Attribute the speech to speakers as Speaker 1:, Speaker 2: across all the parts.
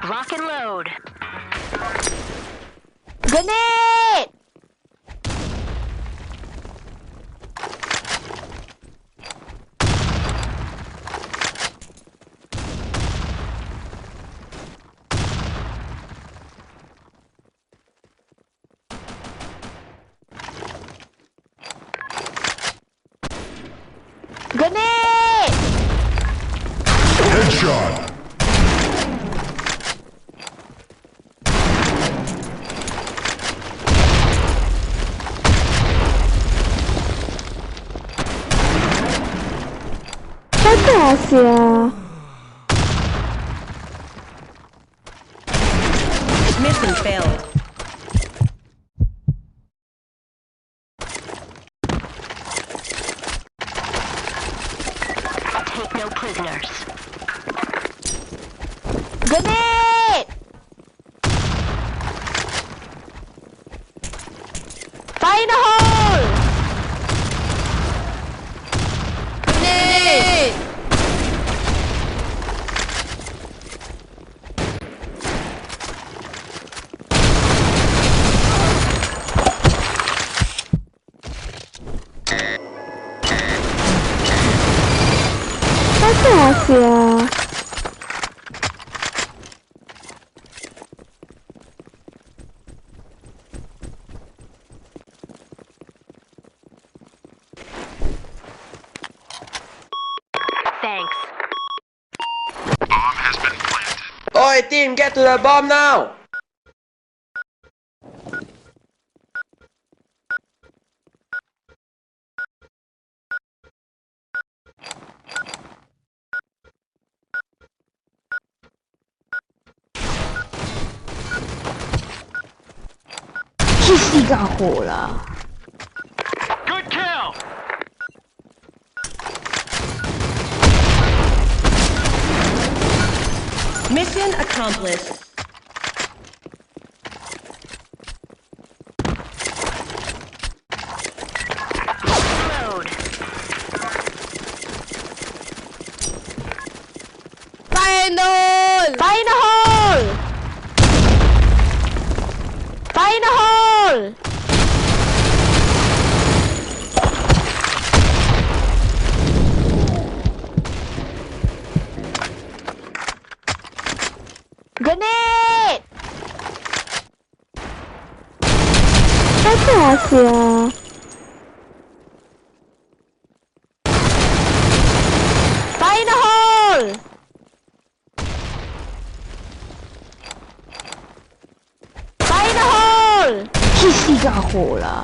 Speaker 1: Lock and load.
Speaker 2: Grenade! Grenade!
Speaker 3: Headshot!
Speaker 2: Gracias.
Speaker 1: Mission failed. Take no prisoners.
Speaker 2: Grenade! Fire in the hole! Grenade! Gracias.
Speaker 1: Thanks.
Speaker 3: Bomb has been planted.
Speaker 4: Oi, team, get to the bomb now!
Speaker 2: Chi si cajola?
Speaker 3: Good kill!
Speaker 1: Mission accomplished. Load.
Speaker 2: Fire in the hole! Fire in the hole! Fire in the hole! Grenade! Gracias. Fire in the hole! Fire in the hole! Chi si cajola?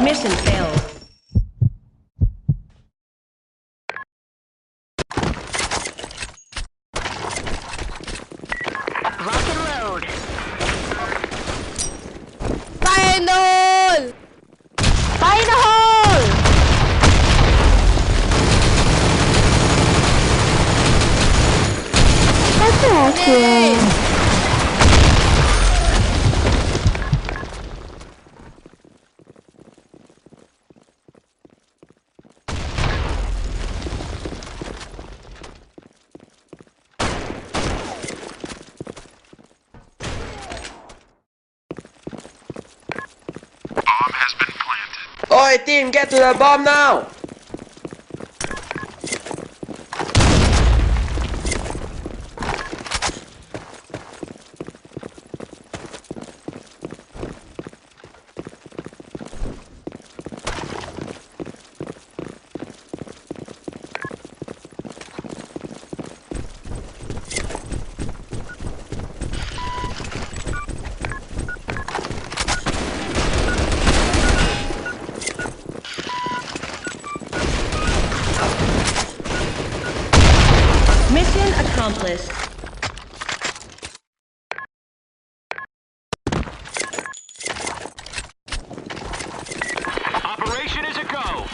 Speaker 1: Mission failed. Lock and load.
Speaker 2: Fire in the hole! Fire in the hole! Gracias.
Speaker 3: Bomb has been planted.
Speaker 4: Oi, team, get to the bomb now!
Speaker 1: Mission accomplished.
Speaker 3: Operation is a go.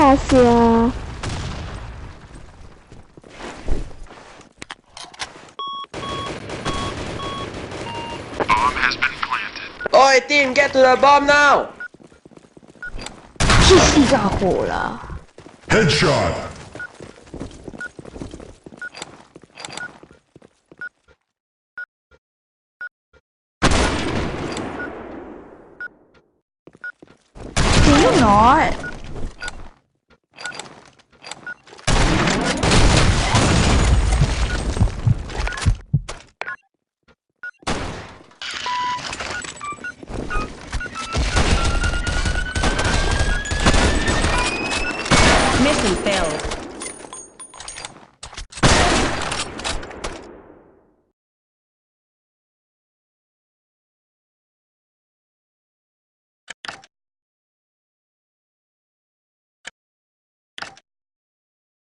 Speaker 2: Gracias.
Speaker 3: Bomb has been planted.
Speaker 4: Oi, team, get to the bomb now!
Speaker 2: 屁气炸火了。
Speaker 3: Headshot.
Speaker 2: 挺น้อย
Speaker 1: Mission failed.